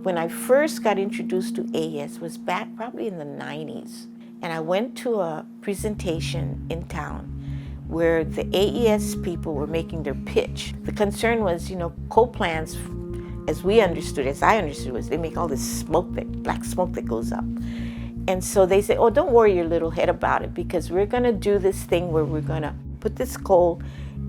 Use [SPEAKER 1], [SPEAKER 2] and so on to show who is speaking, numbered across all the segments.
[SPEAKER 1] When I first got introduced to AES was back probably in the 90s. And I went to a presentation in town where the AES people were making their pitch. The concern was, coal plants, as I understood, was they make all this smoke, black smoke that goes up. And so they say, oh, don't worry your little head about it, because we're gonna do this thing where we're gonna put this coal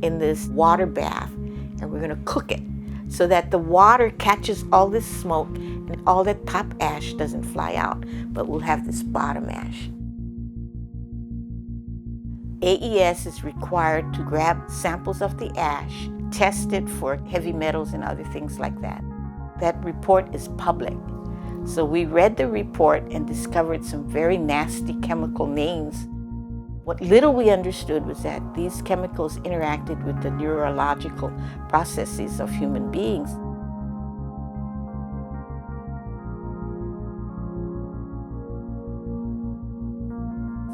[SPEAKER 1] in this water bath and we're gonna cook it so that the water catches all this smoke and all that top ash doesn't fly out, but we'll have this bottom ash. AES is required to grab samples of the ash, test it for heavy metals and other things like that. That report is public. So we read the report and discovered some very nasty chemical names. What little we understood was that these chemicals interacted with the neurological processes of human beings.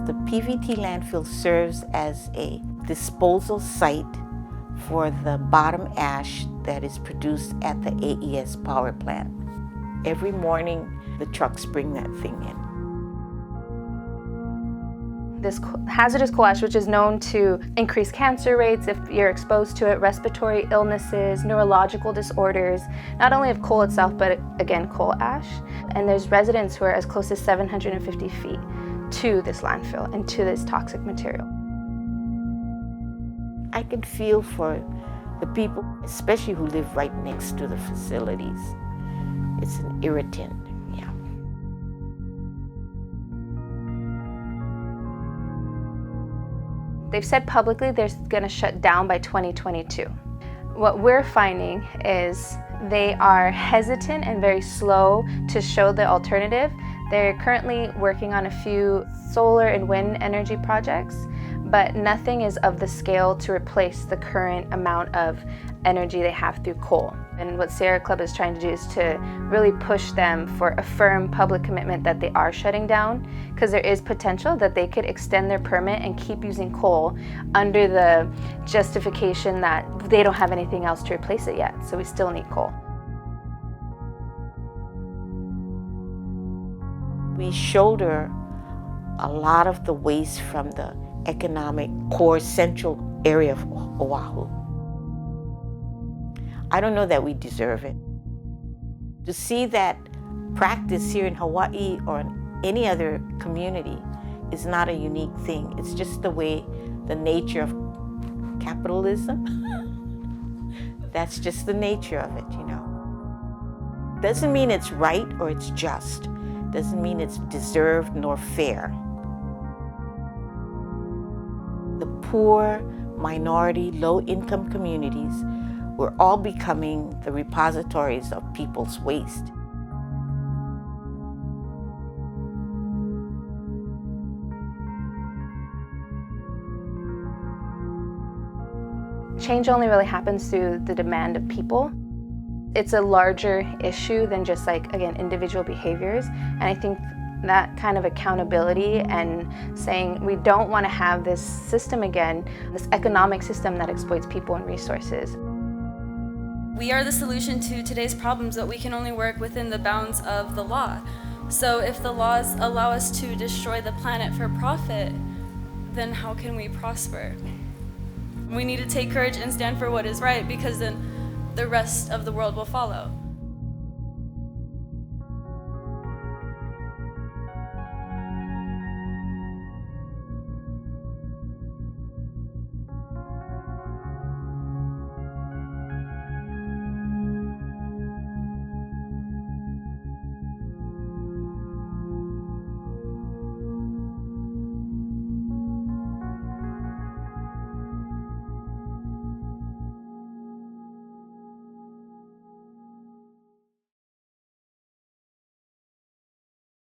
[SPEAKER 1] The PVT landfill serves as a disposal site for the bottom ash that is produced at the AES power plant. Every morning, the trucks bring that thing in.
[SPEAKER 2] This hazardous coal ash, which is known to increase cancer rates if you're exposed to it, respiratory illnesses, neurological disorders, not only of coal itself, but again, coal ash. And there's residents who are as close as 750 feet to this landfill and to this toxic material.
[SPEAKER 1] I can feel for the people, especially who live right next to the facilities. It's an irritant, yeah.
[SPEAKER 2] They've said publicly they're going to shut down by 2022. What we're finding is they are hesitant and very slow to show the alternative. They're currently working on a few solar and wind energy projects, but nothing is of the scale to replace the current amount of energy they have through coal. And what Sierra Club is trying to do is to really push them for a firm public commitment that they are shutting down, because there is potential that they could extend their permit and keep using coal under the justification that they don't have anything else to replace it yet, so we still need coal.
[SPEAKER 1] We shoulder a lot of the waste from the economic core central area of Oahu. I don't know that we deserve it. To see that practice here in Hawaii or in any other community is not a unique thing. It's just the way, the nature of capitalism. That's just the nature of it, Doesn't mean it's right or it's just. Doesn't mean it's deserved nor fair. The poor, minority, low-income communities, we're all becoming the repositories of people's waste.
[SPEAKER 2] Change only really happens through the demand of people. It's a larger issue than just again, individual behaviors. And I think that kind of accountability and saying we don't want to have this system again, this economic system that exploits people and resources.
[SPEAKER 3] We are the solution to today's problems, but we can only work within the bounds of the law. So if the laws allow us to destroy the planet for profit, then how can we prosper? We need to take courage and stand for what is right, because then the rest of the world will follow.